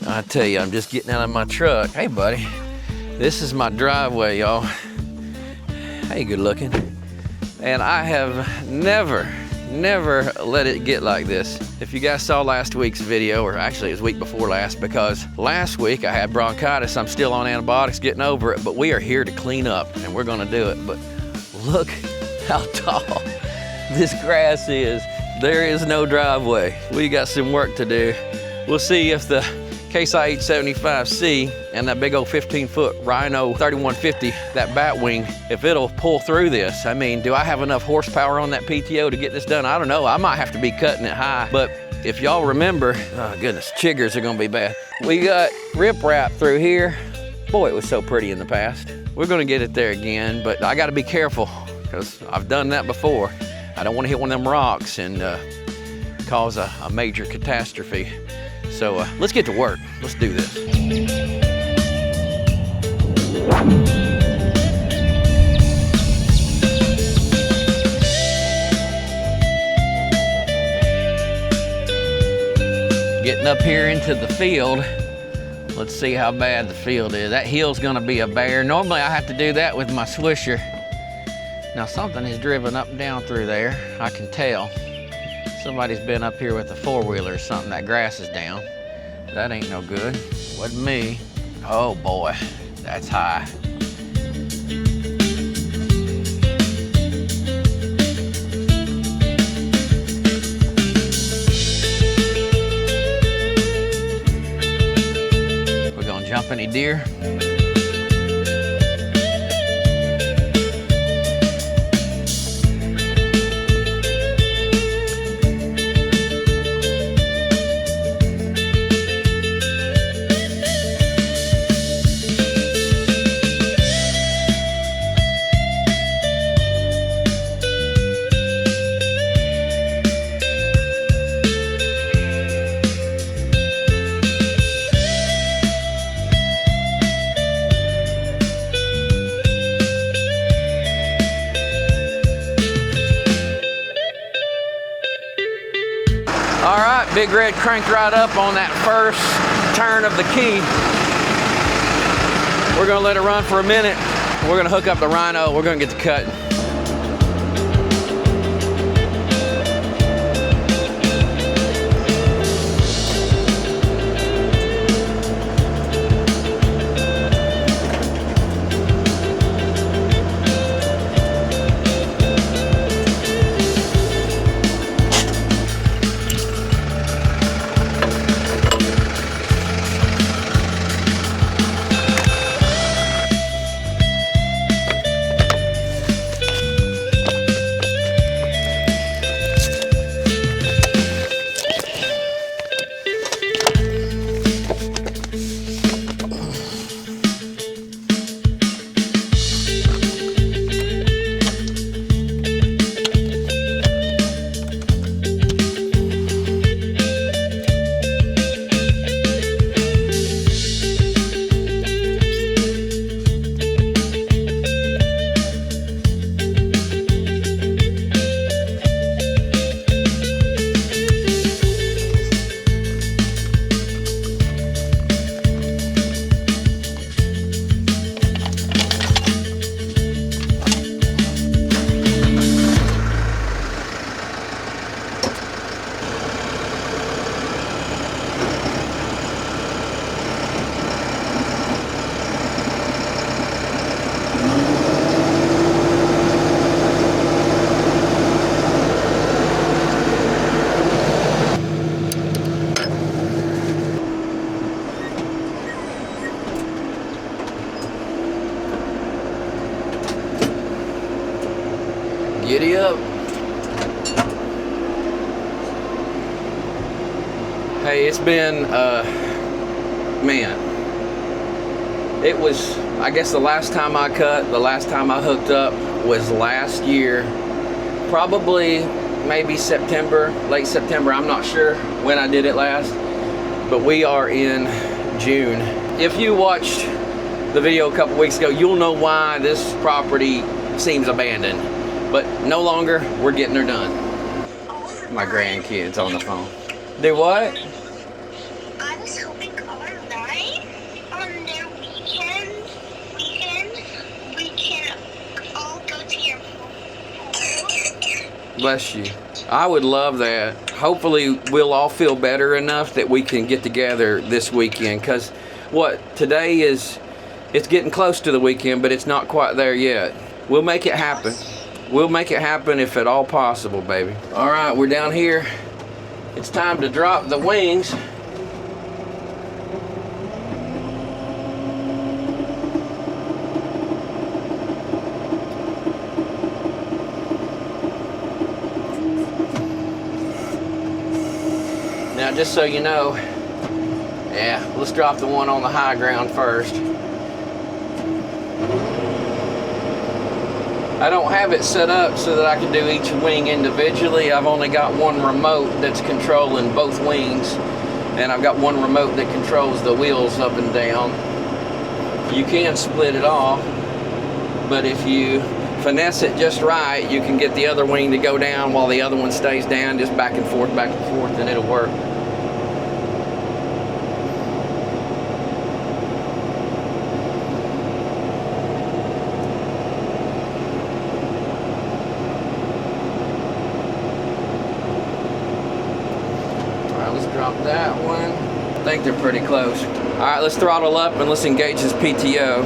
I tell you, I'm just getting out of my truck. Hey, buddy. This is my driveway, y'all. Hey, good looking. And I have never let it get like this. If you guys saw last week's video, or actually it was week before last, because last week I had bronchitis. I'm still on antibiotics, getting over it, but we are here to clean up and we're gonna do it. But look how tall this grass is. There is no driveway. We got some work to do. We'll see if the Case IH75C and that big old 15-foot Rhino 3150, that batwing, if it'll pull through this. I mean, do I have enough horsepower on that PTO to get this done? I don't know. I might have to be cutting it high. But if y'all remember, oh goodness, chiggers are gonna be bad. We got riprap through here. Boy, it was so pretty in the past. We're gonna get it there again, but I gotta be careful because I've done that before. I don't wanna hit one of them rocks and cause a major catastrophe. So let's get to work. Let's do this. Getting up here into the field. Let's see how bad the field is. That hill's gonna be a bear. Normally I have to do that with my swisher. Now something has driven up and down through there. I can tell. Somebody's been up here with a four-wheeler or something. That grass is down. That ain't no good. Wasn't me. Oh boy, that's high. We're gonna jump any deer? All right, Big Red cranked right up on that first turn of the key. We're gonna let it run for a minute. We're gonna hook up the Rhino. We're gonna get to cutting. Giddy up. Hey, it's been, man, it was, I guess the last time I cut, the last time I hooked up was last year, probably maybe September, late September, I'm not sure when I did it last, but we are in June. If you watched the video a couple weeks ago, you'll know why this property seems abandoned. But no longer, we're getting her done. My grandkids on the phone. Do what? I was hoping cars. Bless you. I would love that. Hopefully we'll all feel better enough that we can get together this weekend, because today is, it's getting close to the weekend, but it's not quite there yet. We'll make it happen. We'll make it happen if at all possible, baby. All right, we're down here. It's time to drop the wings. Now, just so you know, yeah, let's drop the one on the high ground first. I don't have it set up so that I can do each wing individually. I've only got one remote that's controlling both wings, and I've got one remote that controls the wheels up and down. You can split it off, but if you finesse it just right, you can get the other wing to go down while the other one stays down, just back and forth, and it'll work. Drop that one. I think they're pretty close. All right, let's throttle up and let's engage this PTO.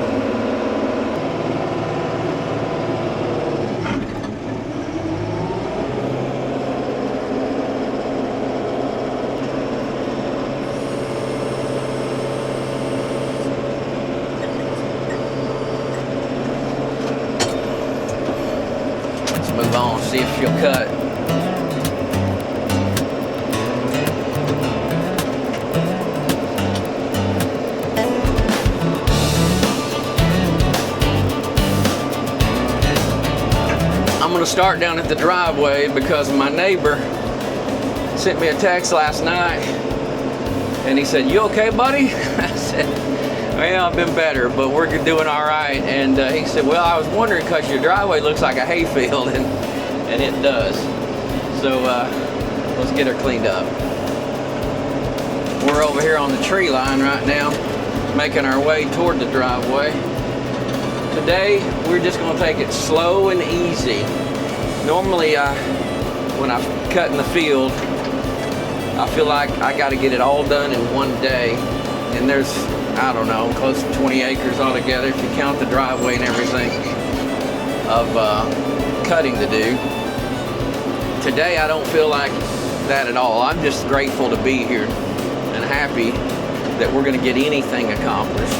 Let's move on, see if she'll cut. I'm gonna start down at the driveway because my neighbor sent me a text last night and he said, "You okay, buddy?" I said, "Well, I've been better, but we're doing all right." And he said, "Well, I was wondering because your driveway looks like a hayfield," and it does. So let's get her cleaned up. We're over here on the tree line right now, making our way toward the driveway. Today, we're just gonna take it slow and easy. Normally, when I'm cutting the field, I feel like I gotta get it all done in one day. And there's, I don't know, close to 20 acres altogether, if you count the driveway and everything, of cutting to do. Today, I don't feel like that at all. I'm just grateful to be here and happy that we're gonna get anything accomplished.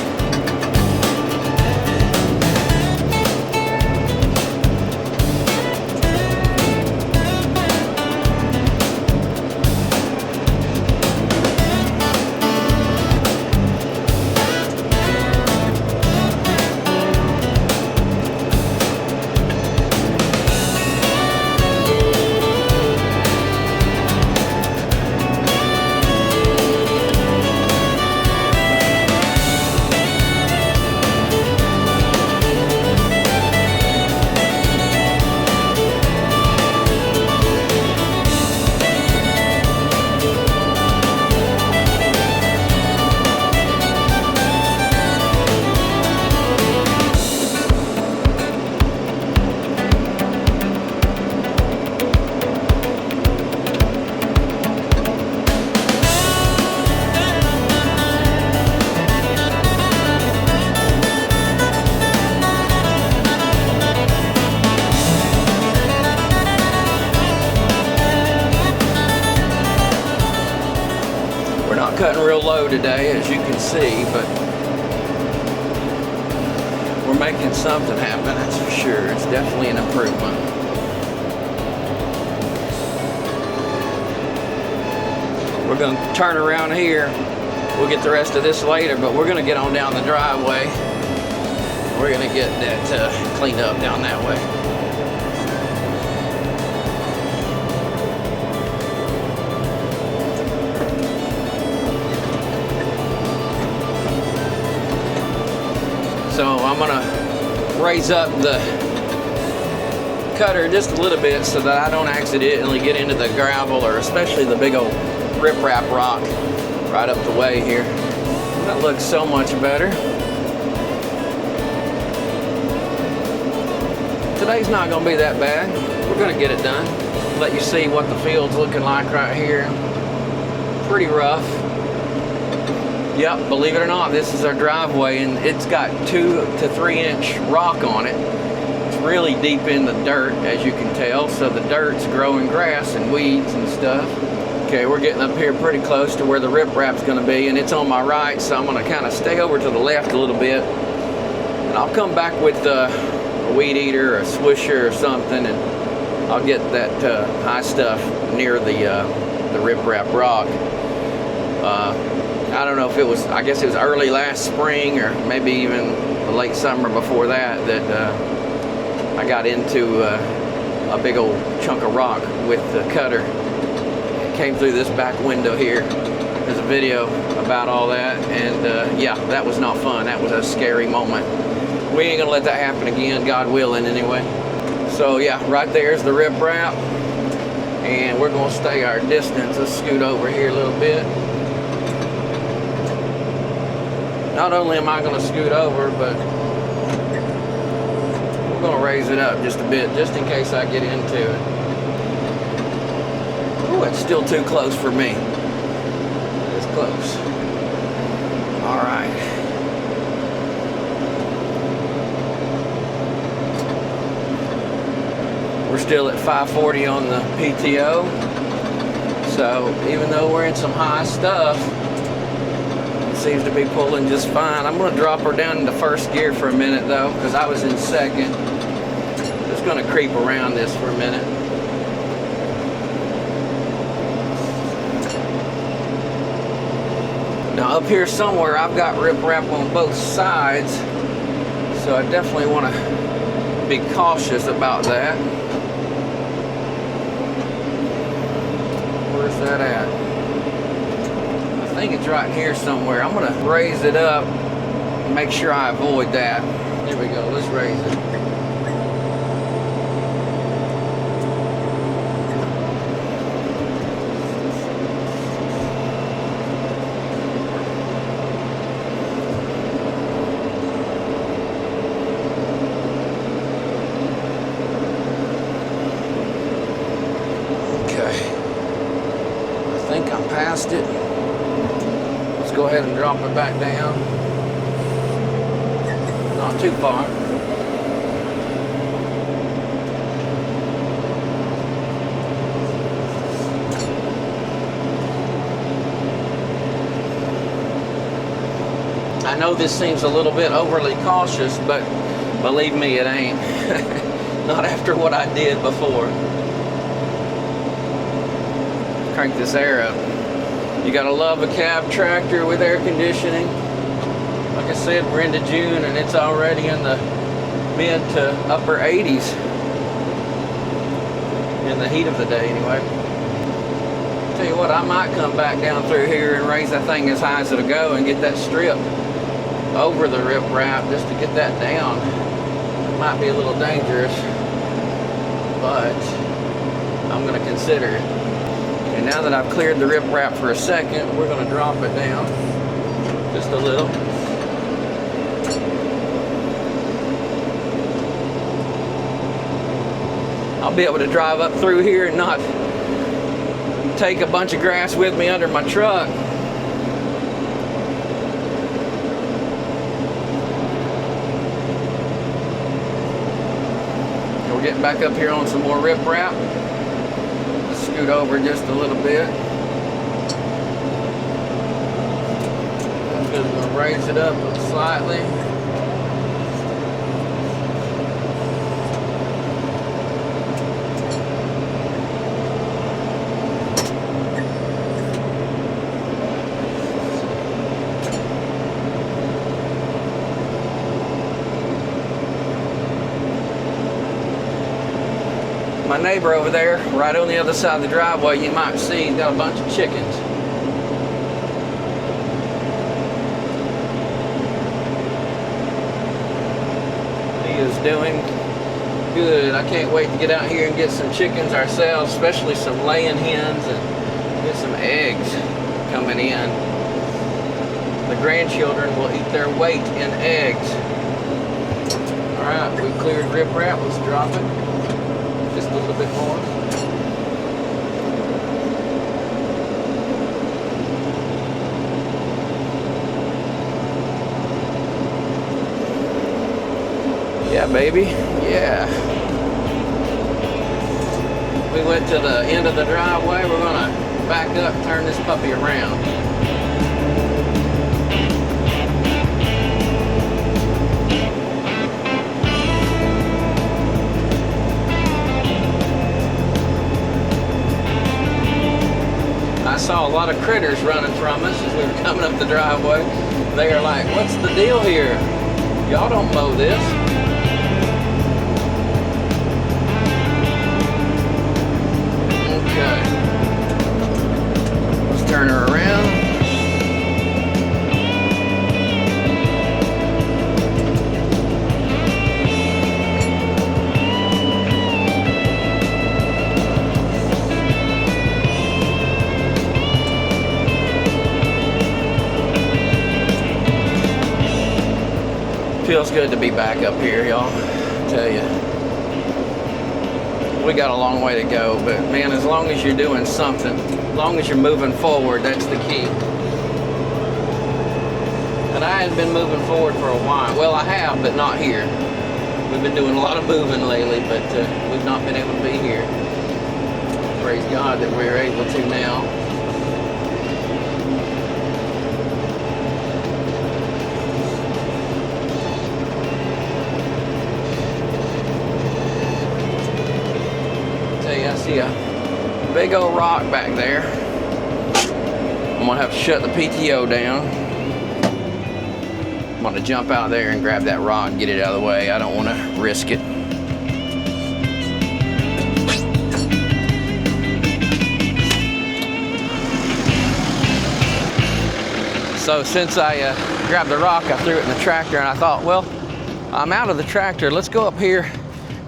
Cutting real low today, as you can see, but we're making something happen, that's for sure. It's definitely an improvement. We're going to turn around here. We'll get the rest of this later, but we're going to get on down the driveway. We're going to get that cleaned up down that way. So I'm gonna raise up the cutter just a little bit so that I don't accidentally get into the gravel, or especially the big old riprap rock right up the way here. That looks so much better. Today's not gonna be that bad. We're gonna get it done. let you see what the field's looking like right here. Pretty rough. Yep, believe it or not, this is our driveway, and it's got 2 to 3 inch rock on it. It's really deep in the dirt, as you can tell, so the dirt's growing grass and weeds and stuff. Okay, we're getting up here pretty close to where the riprap's gonna be, and it's on my right, so I'm gonna kind of stay over to the left a little bit, and I'll come back with a weed eater or a swisher or something, and I'll get that high stuff near the riprap rock. I don't know if it was, I guess it was early last spring or maybe even the late summer before that I got into a big old chunk of rock with the cutter. It came through this back window here. There's a video about all that, and yeah, that was not fun. That was a scary moment. We ain't gonna let that happen again, God willing anyway. So yeah, right there's the riprap, and we're gonna stay our distance. Let's scoot over here a little bit. Not only am I going to scoot over, but we're going to raise it up just a bit, just in case I get into it. Oh, it's still too close for me. It's close. All right. We're still at 540 on the PTO. So even though we're in some high stuff, seems to be pulling just fine. I'm going to drop her down into first gear for a minute though, because I was in second. Just going to creep around this for a minute. Now up here somewhere I've got riprap on both sides, so I definitely want to be cautious about that. Where's that at? I think it's right here somewhere. I'm gonna raise it up and make sure I avoid that. There we go, let's raise it. Okay, I think I'm past it. Go ahead and drop it back down. Not too far. I know this seems a little bit overly cautious, but believe me, it ain't. Not after what I did before. Crank this air up. You gotta love a cab tractor with air conditioning. Like I said, we're into June and it's already in the mid to upper 80s in the heat of the day anyway. Tell you what, I might come back down through here and raise that thing as high as it'll go and get that strip over the riprap just to get that down. It might be a little dangerous, but I'm gonna consider it. And now that I've cleared the riprap for a second, we're going to drop it down just a little. I'll be able to drive up through here and not take a bunch of grass with me under my truck. And we're getting back up here on some more riprap. Scoot over just a little bit. I'm just going to raise it up slightly. My neighbor over there, right on the other side of the driveway, you might see he's got a bunch of chickens. He is doing good. I can't wait to get out here and get some chickens ourselves, especially some laying hens, and get some eggs coming in. The grandchildren will eat their weight in eggs. All right, we've cleared riprap. Let's drop it. Just a little bit more. Yeah, baby. Yeah. We went to the end of the driveway. We're gonna back up, turn this puppy around. I saw a lot of critters running from us as we were coming up the driveway. They are like, what's the deal here? Y'all don't mow this. Okay. Let's turn her around. Feels good to be back up here, y'all. I tell you, we got a long way to go, but man, as long as you're doing something, as long as you're moving forward, that's the key. And I hadn't been moving forward for a while. Well, I have, but not here. We've been doing a lot of moving lately, but we've not been able to be here. Praise God that we're able to now. I see a big old rock back there. I'm gonna have to shut the PTO down. I'm gonna jump out there and grab that rock and get it out of the way. I don't want to risk it. So since I grabbed the rock, I threw it in the tractor, and I thought, well, I'm out of the tractor. Let's go up here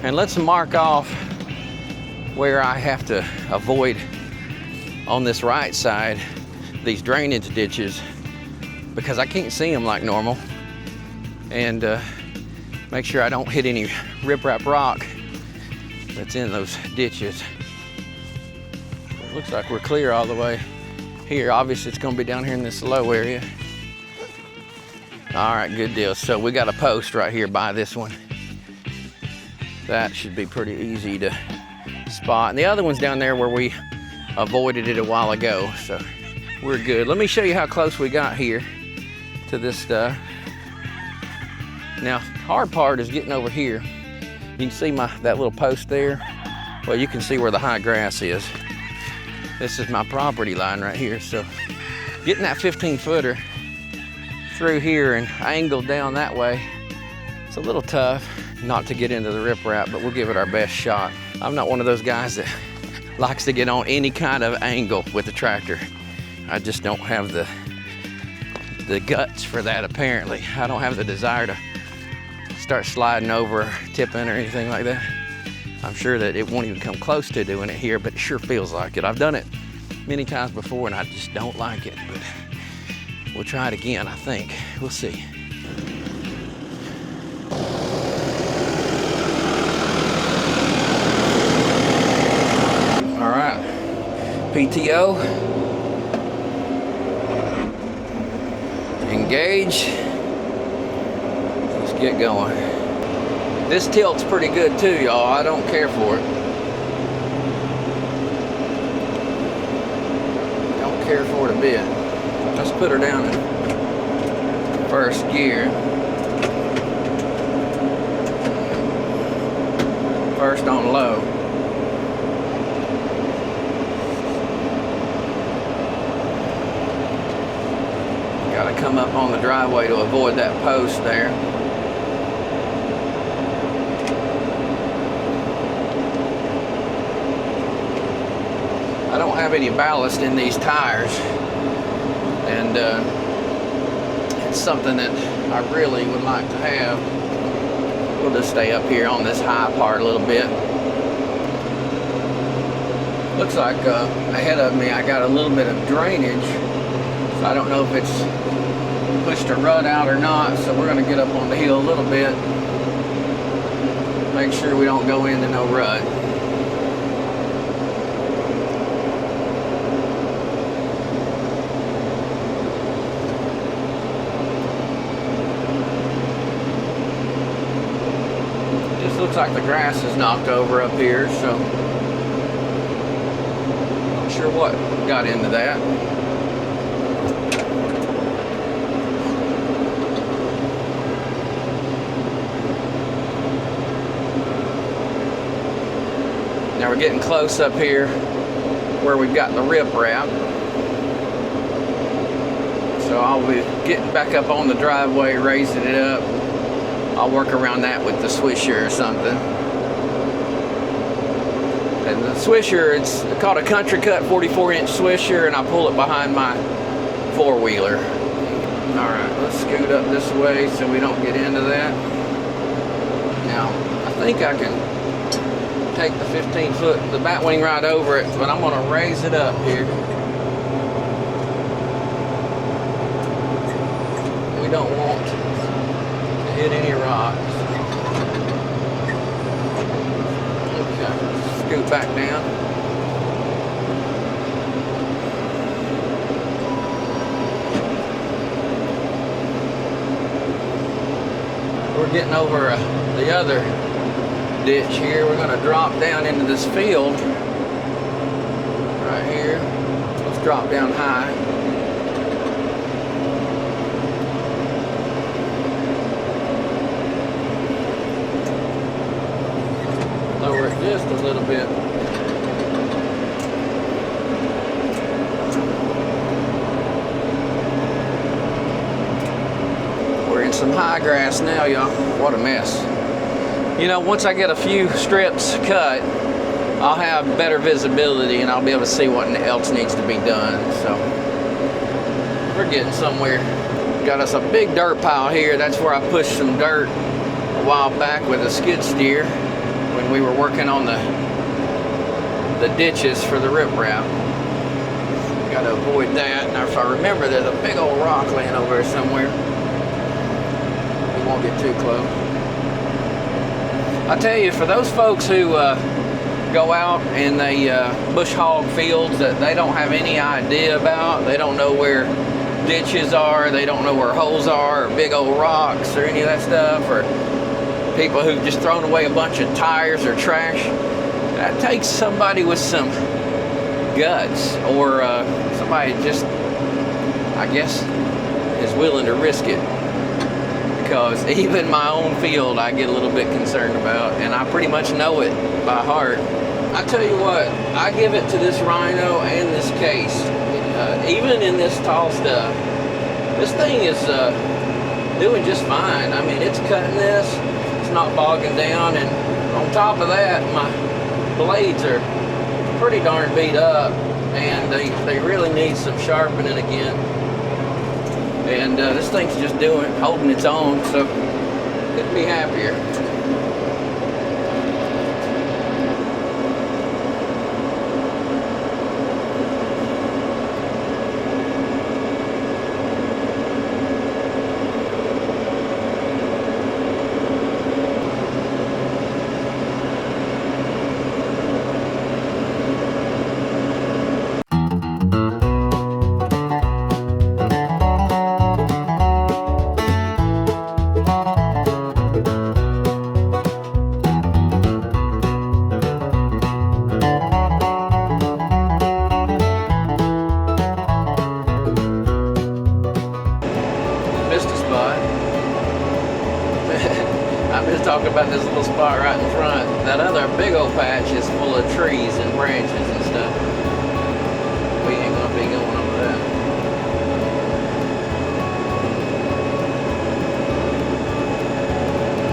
and let's mark off where I have to avoid on this right side these drainage ditches, because I can't see them like normal, and make sure I don't hit any riprap rock that's in those ditches. It looks like we're clear all the way here. Obviously it's going to be down here in this low area. All right, good deal. So we got a post right here by this one. That should be pretty easy to spot, and the other one's down there where we avoided it a while ago, so we're good. Let me show you how close we got here to this stuff. Now, hard part is getting over here. You can see that little post there. Well, you can see where the high grass is. This is my property line right here, so getting that 15-footer through here and angled down that way, it's a little tough not to get into the riprap, but we'll give it our best shot. I'm not one of those guys that likes to get on any kind of angle with the tractor. I just don't have the guts for that, apparently. I don't have the desire to start sliding over, tipping, or anything like that. I'm sure that it won't even come close to doing it here, but it sure feels like it. I've done it many times before, and I just don't like it, but we'll try it again, I think. We'll see. All right, PTO, engage, let's get going. This tilt's pretty good too, y'all. I don't care for it. Don't care for it a bit. Let's put her down in first gear. First on low. Gotta come up on the driveway to avoid that post there. I don't have any ballast in these tires, and it's something that I really would like to have. We'll just stay up here on this high part a little bit. Looks like ahead of me I got a little bit of drainage, so I don't know if it's pushed a rut out or not, so we're going to get up on the hill a little bit, make sure we don't go into no rut. Looks like the grass is knocked over up here, so not sure what got into that. Now we're getting close up here where we've got the riprap. So I'll be getting back up on the driveway, raising it up. I'll work around that with the swisher or something. And the swisher, it's called a country cut 44-inch swisher, and I pull it behind my four-wheeler. All right, let's scoot up this way so we don't get into that. Now, I think I can take the 15-foot, the batwing right over it, but I'm going to raise it up here. We don't want to hit any rocks. Okay, scoot back down. We're getting over the other ditch here. We're going to drop down into this field right here. Let's drop down high. Lower it just a little bit. We're in some high grass now, y'all. What a mess. You know, once I get a few strips cut, I'll have better visibility and I'll be able to see what else needs to be done. So we're getting somewhere. Got us a big dirt pile here. That's where I pushed some dirt a while back with a skid steer when we were working on the ditches for the riprap. Got to avoid that. Now, if I remember, there's a big old rock laying over there somewhere. We won't get too close. I tell you, for those folks who go out in the bush hog fields that they don't have any idea about, they don't know where ditches are, they don't know where holes are, or big old rocks, or any of that stuff, or people who've just thrown away a bunch of tires or trash. That takes somebody with some guts, or somebody just, I guess, is willing to risk it. Because even my own field I get a little bit concerned about, and I pretty much know it by heart. I tell you what, I give it to this Rhino and this case. Even in this tall stuff, this thing is doing just fine. I mean, it's cutting this, it's not bogging down, and on top of that, my blades are pretty darn beat up, and they really need some sharpening again. And this thing's just holding its own, so couldn't be happier. I'm just talking about this little spot right in front. That other big old patch is full of trees and branches and stuff. We ain't gonna be going over that.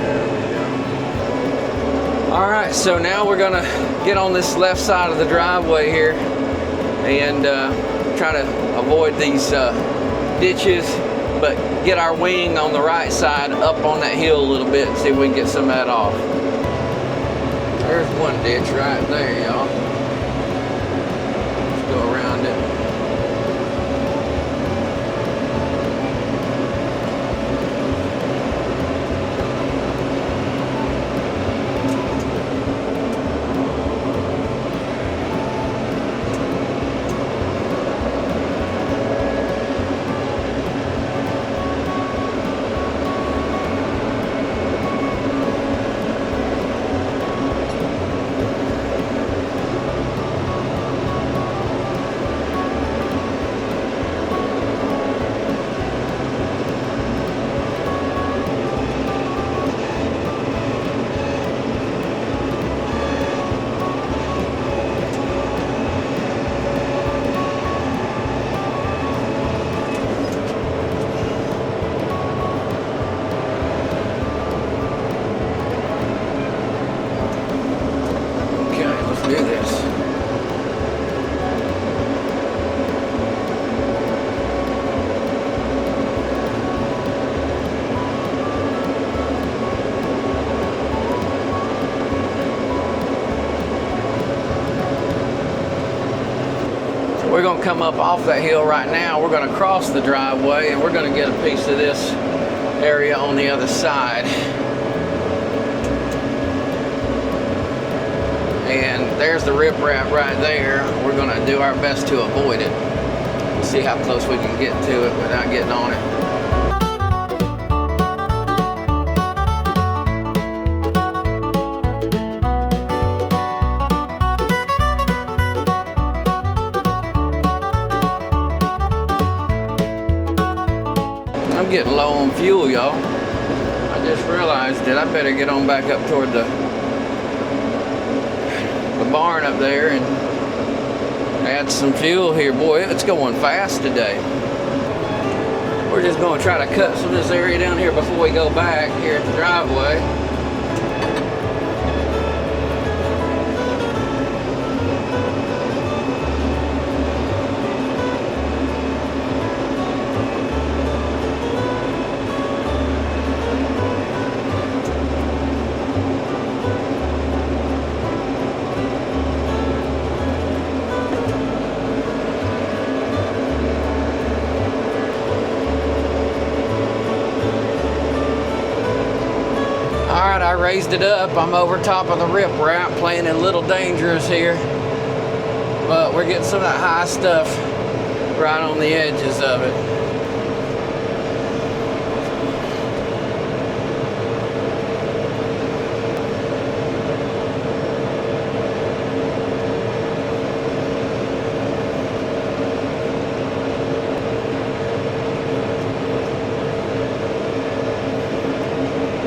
There we go. All right, so now we're gonna get on this left side of the driveway here and try to avoid these ditches, but get our wing on the right side up on that hill a little bit and see if we can get some of that off. There's one ditch right there, y'all. Let's go around it. gonna come up off that hill right now. We're gonna cross the driveway and we're gonna get a piece of this area on the other side. And there's the riprap right there. We're gonna do our best to avoid it. We'll see how close we can get to it without getting on it. I'm getting low on fuel, y'all. I just realized that I better get on back up toward the barn up there and add some fuel here. Boy, it's going fast today. We're just going to try to cut some of this area down here before we go back here at the driveway. Alright, I raised it up. I'm over top of the riprap, playing a little dangerous here. But we're getting some of that high stuff right on the edges of it.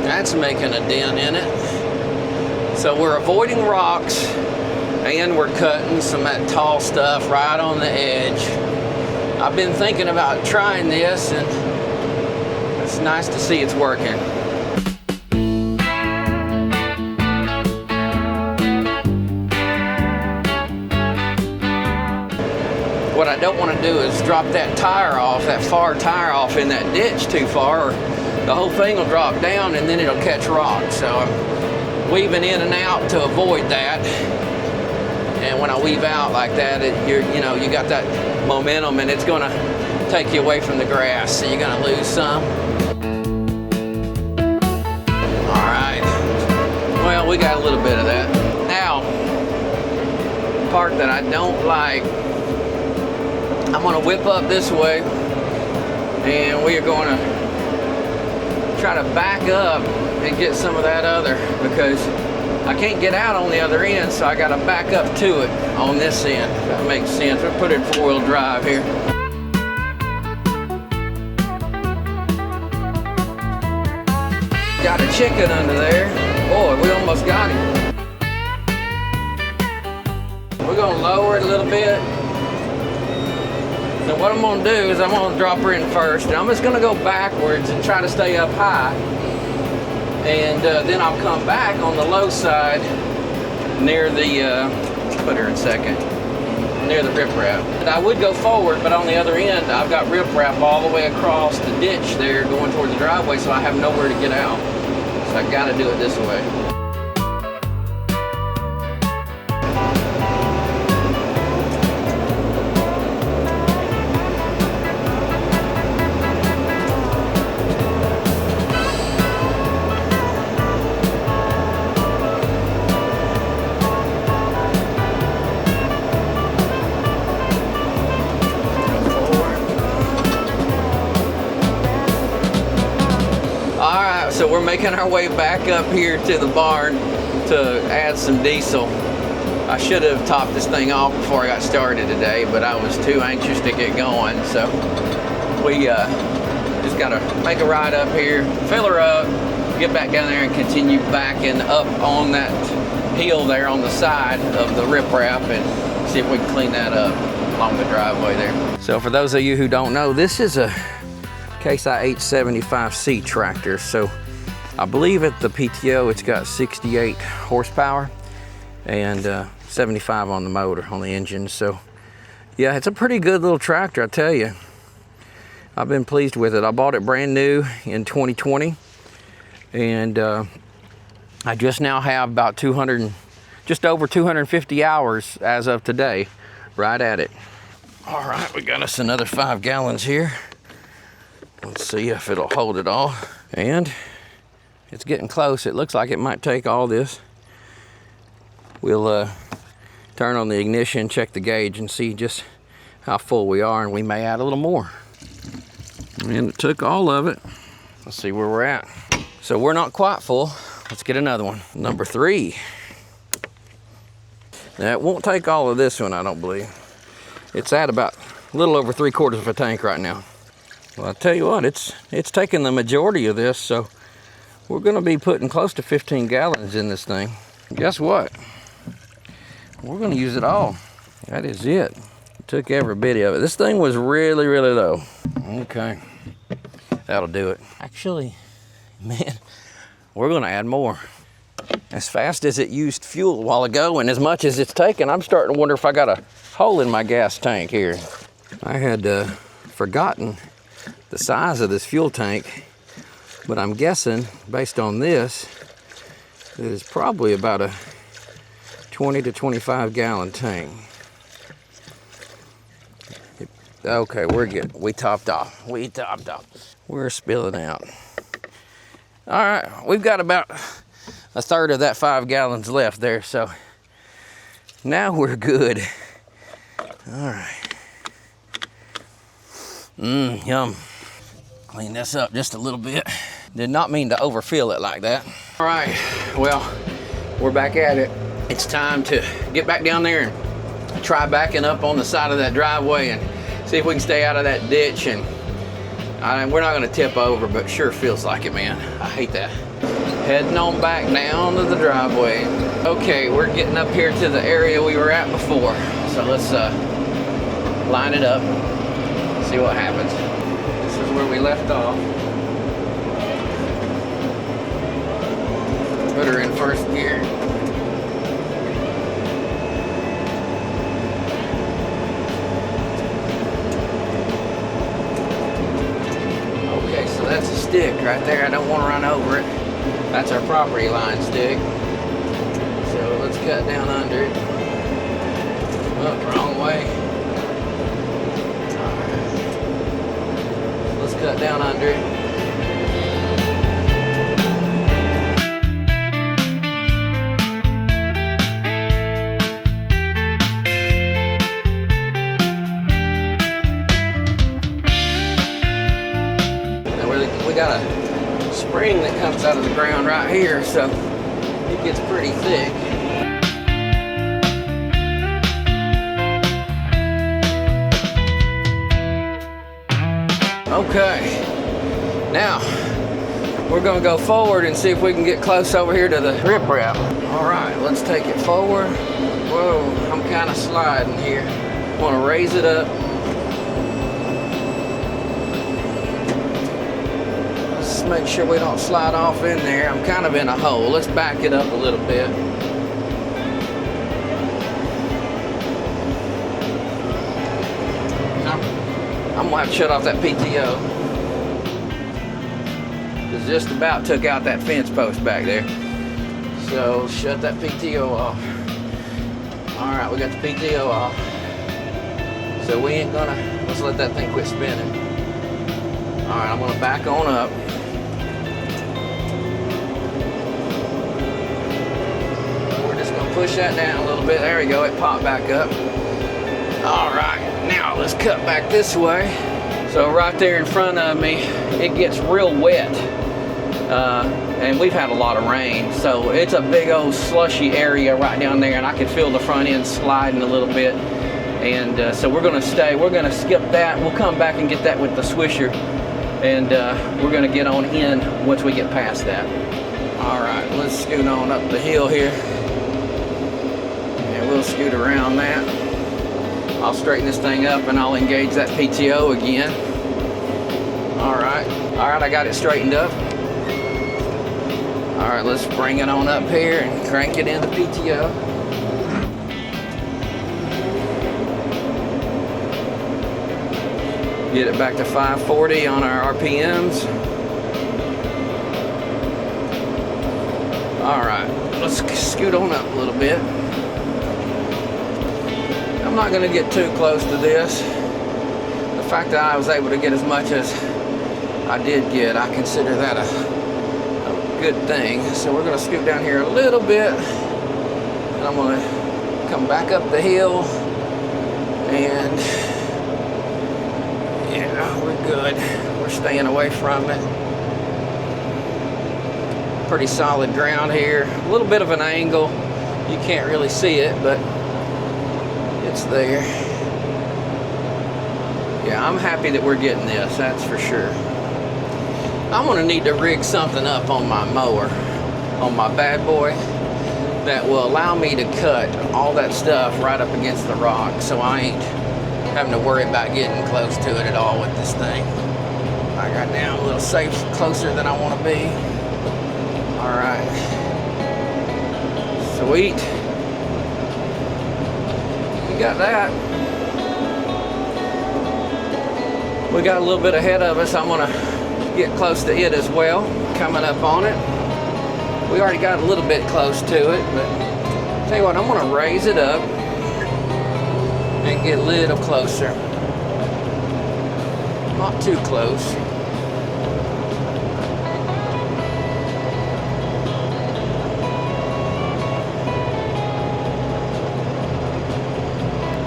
That's making a dent in it. So we're avoiding rocks and we're cutting some of that tall stuff right on the edge. I've been thinking about trying this and it's nice to see it's working. What I don't want to do is drop that tire off, that far tire off in that ditch too far, or the whole thing will drop down and then it'll catch rocks. So I'm weaving in and out to avoid that. And when I weave out like that, you got that momentum and it's gonna take you away from the grass, so you're gonna lose some. All right, well, we got a little bit of that. Now, the part that I don't like, I'm gonna whip up this way and we are gonna try to back up and get some of that other, because I can't get out on the other end, so I got to back up to it on this end. If that makes sense. We'll put it in four-wheel drive here. Got a chicken under there. Boy, we almost got him. We're going to lower it a little bit. So what I'm going to do is I'm going to drop her in first, and I'm just going to go backwards and try to stay up high. And then I'll come back on the low side near the, put her in second, near the riprap. And I would go forward, but on the other end, I've got riprap all the way across the ditch there going toward the driveway, so I have nowhere to get out. So I got to do it this way. So we're making our way back up here to the barn to add some diesel. I should have topped this thing off before I got started today, but I was too anxious to get going. So we just got to make a ride up here, fill her up, get back down there and continue backing up on that hill there on the side of the riprap and see if we can clean that up along the driveway there. So for those of you who don't know, this is a Case I 875C tractor. So I believe at the PTO it's got 68 horsepower and 75 on the motor, on the engine. So yeah, it's a pretty good little tractor, I tell you. I've been pleased with it. I bought it brand new in 2020 and I just now have about just over 250 hours as of today, right at it. All right, we got us another 5 gallons here. Let's see if it'll hold it all. And it's getting close. It looks like it might take all this. We'll turn on the ignition, check the gauge, and see just how full we are, and we may add a little more. And it took all of it. Let's see where we're at. So we're not quite full. Let's get another one. Number 3. Now it won't take all of this one, I don't believe. It's at about a little over 3/4 of a tank right now. Well, I'll tell you what, it's taking the majority of this, so we're gonna be putting close to 15 gallons in this thing. Guess what? We're gonna use it all. That is it. Took every bit of it. This thing was really, really low. Okay, that'll do it. Actually, man, we're gonna add more. As fast as it used fuel a while ago and as much as it's taken, I'm starting to wonder if I got a hole in my gas tank here. I had forgotten the size of this fuel tank, but I'm guessing based on this, it is probably about a 20 to 25 gallon tank. Okay, we're good. We topped off. We're spilling out. All right, we've got about a third of that 5 gallons left there, so now we're good. All right. Yum. Clean this up just a little bit. Did not mean to overfill it like that. All right, well, we're back at it. It's time to get back down there and try backing up on the side of that driveway and see if we can stay out of that ditch. And we're not gonna tip over, but sure feels like it, man. I hate that. Heading on back down to the driveway. Okay, we're getting up here to the area we were at before. So let's line it up, see what happens. This is where we left off. Put her in first gear. Okay, so that's a stick right there. I don't want to run over it. That's our property line stick. So let's cut down under it. Oh, wrong way. All right. Let's cut down under it. Now we got a spring that comes out of the ground right here, so it gets pretty thick. Okay, now we're gonna go forward and see if we can get close over here to the riprap. All right, let's take it forward. Whoa, I'm kind of sliding here. Want to raise it up. Let's make sure we don't slide off in there. I'm kind of in a hole. Let's back it up a little bit. I'm gonna have to shut off that PTO. It just about took out that fence post back there. So shut that PTO off. All right, we got the PTO off. So we ain't gonna, let's let that thing quit spinning. All right, I'm gonna back on up. We're just gonna push that down a little bit. There we go, it popped back up. All right, now let's cut back this way. So right there in front of me, it gets real wet. And we've had a lot of rain, so it's a big old slushy area right down there, and I can feel the front end sliding a little bit. And so we're gonna skip that. We'll come back and get that with the swisher, and we're gonna get on in once we get past that. All right, let's scoot on up the hill here, and we'll scoot around that. I'll straighten this thing up and I'll engage that PTO again. All right, I got it straightened up. All right, let's bring it on up here and crank it in the PTO. Get it back to 540 on our RPMs. All right, let's scoot on up a little bit. I'm not gonna get too close to this. fact that I was able to get as much as I did get, I consider that a good thing. So we're going to scoot down here a little bit, and I'm going to come back up the hill, and yeah, we're good. We're staying away from it. Pretty solid ground here. A little bit of an angle. You can't really see it, but it's there. Yeah, I'm happy that we're getting this, that's for sure. I'm gonna need to rig something up on my mower, on my bad boy, that will allow me to cut all that stuff right up against the rock, so I ain't having to worry about getting close to it at all with this thing. I got down a little safe, closer than I want to be. All right, sweet. We got that. We got a little bit ahead of us. I'm gonna get close to it as well, coming up on it. We already got a little bit close to it, but tell you what, I'm gonna raise it up and get a little closer. Not too close.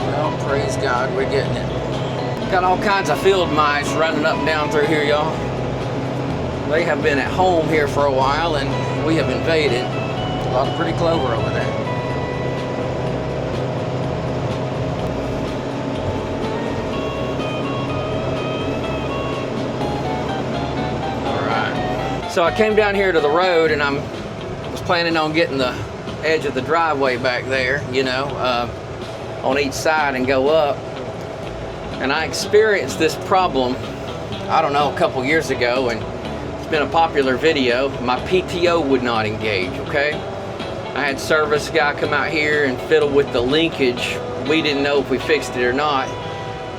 Well, praise God, we're getting it. Got all kinds of field mice running up and down through here, y'all. They have been at home here for a while, and we have invaded. A lot of pretty clover over there. All right. So I came down here to the road, and I was planning on getting the edge of the driveway back there, you know, on each side and go up. And I experienced this problem, I don't know, a couple years ago, and it's been a popular video. My PTO would not engage, okay? I had service guy come out here and fiddle with the linkage. We didn't know if we fixed it or not.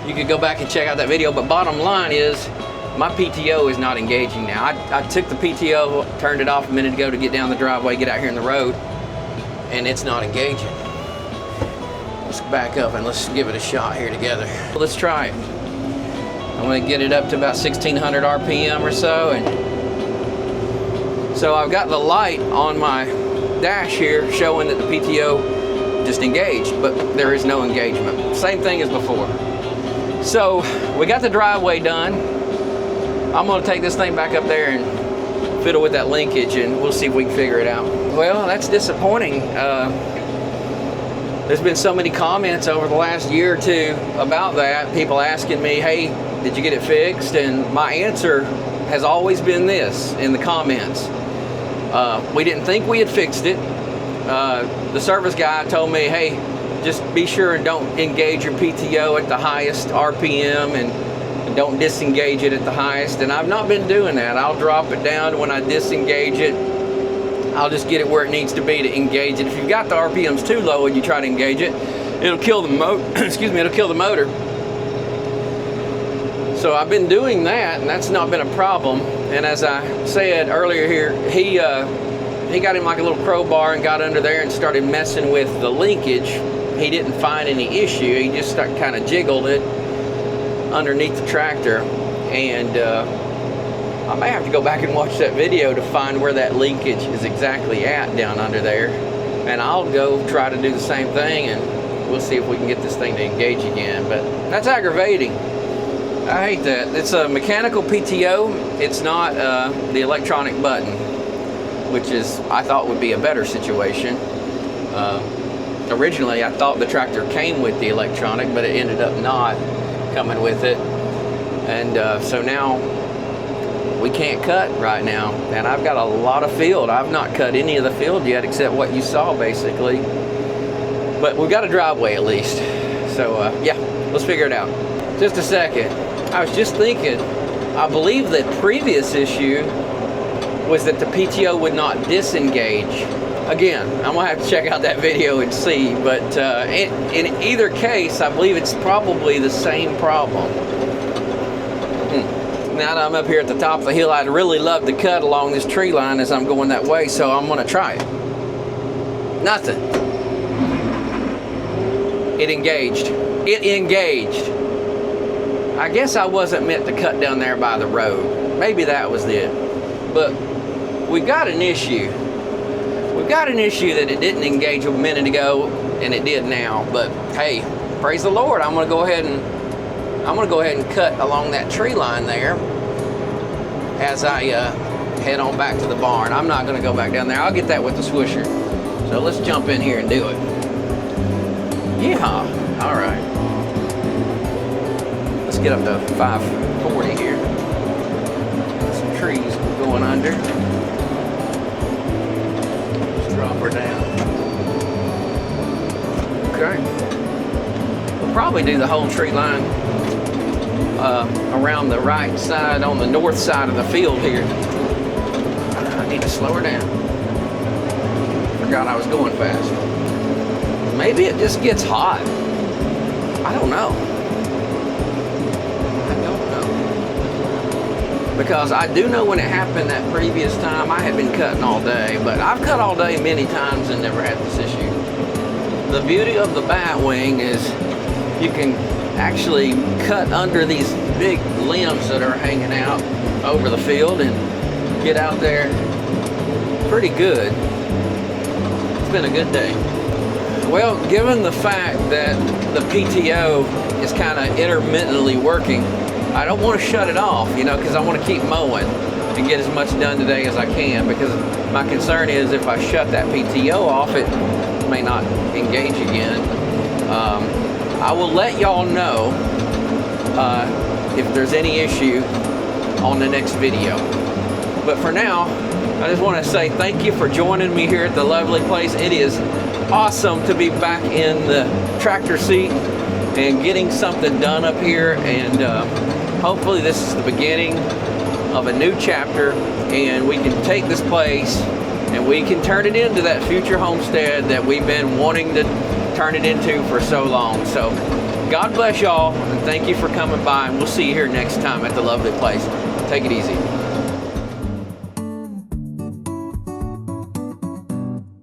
You could go back and check out that video, but bottom line is, my PTO is not engaging now. I took the PTO, turned it off a minute ago to get down the driveway, get out here in the road, and it's not engaging. Let's back up and let's give it a shot here together. Let's try it. I'm gonna get it up to about 1600 RPM or so, and so I've got the light on my dash here showing that the PTO just engaged, but there is no engagement. Same thing as before. So we got the driveway done. I'm gonna take this thing back up there and fiddle with that linkage, and we'll see if we can figure it out. Well, that's disappointing. There's been so many comments over the last year or two about that. People asking me, hey, did you get it fixed? And my answer has always been this in the comments. We didn't think we had fixed it. The service guy told me, hey, just be sure and don't engage your PTO at the highest RPM and don't disengage it at the highest. And I've not been doing that. I'll drop it down when I disengage it. I'll just get it where it needs to be to engage it. If you've got the RPMs too low and you try to engage it, it'll kill the it'll kill the motor. So I've been doing that, and that's not been a problem. And as I said earlier here, he got him like a little crowbar and got under there and started messing with the linkage. He didn't find any issue. He just kind of jiggled it underneath the tractor, and I may have to go back and watch that video to find where that linkage is exactly at down under there, and I'll go try to do the same thing, and we'll see if we can get this thing to engage again. But that's aggravating. I hate that. It's a mechanical PTO. It's not the electronic button, which is, I thought, would be a better situation. Originally, I thought the tractor came with the electronic, but it ended up not coming with it. And so now we can't cut right now. And I've got a lot of field. I've not cut any of the field yet except what you saw, basically. But we've got a driveway at least. So yeah, let's figure it out. Just a second. I was just thinking, I believe the previous issue was that the PTO would not disengage. Again, I'm gonna have to check out that video and see, but in either case, I believe it's probably the same problem. Now that I'm up here at the top of the hill, I'd really love to cut along this tree line as I'm going that way, so I'm gonna try it. Nothing. It engaged. It engaged. I guess I wasn't meant to cut down there by the road. Maybe that was it. But we got an issue. We've got an issue that it didn't engage a minute ago, and it did now. But hey, praise the Lord. I'm gonna go ahead and cut along that tree line there as I head on back to the barn. I'm not gonna go back down there. I'll get that with the swisher. So let's jump in here and do it. Yeehaw. All right. Let's get up to 540 here. Some trees going under. Let's drop her down. Okay. We'll probably do the whole tree line around the right side on the north side of the field here. I need to slow her down. Forgot I was going fast. Maybe it just gets hot. I don't know. Because I do know when it happened that previous time, I had been cutting all day, but I've cut all day many times and never had this issue. The beauty of the batwing is you can actually cut under these big limbs that are hanging out over the field and get out there pretty good. It's been a good day. Well, given the fact that the PTO is kind of intermittently working, I don't want to shut it off, you know, because I want to keep mowing and get as much done today as I can, because my concern is if I shut that PTO off, it may not engage again. I will let y'all know if there's any issue on the next video. But for now, I just want to say thank you for joining me here at the lovely place. It is awesome to be back in the tractor seat and getting something done up here, and hopefully this is the beginning of a new chapter, and we can take this place and we can turn it into that future homestead that we've been wanting to turn it into for so long. So God bless y'all, and thank you for coming by, and we'll see you here next time at the lovely place. Take it easy.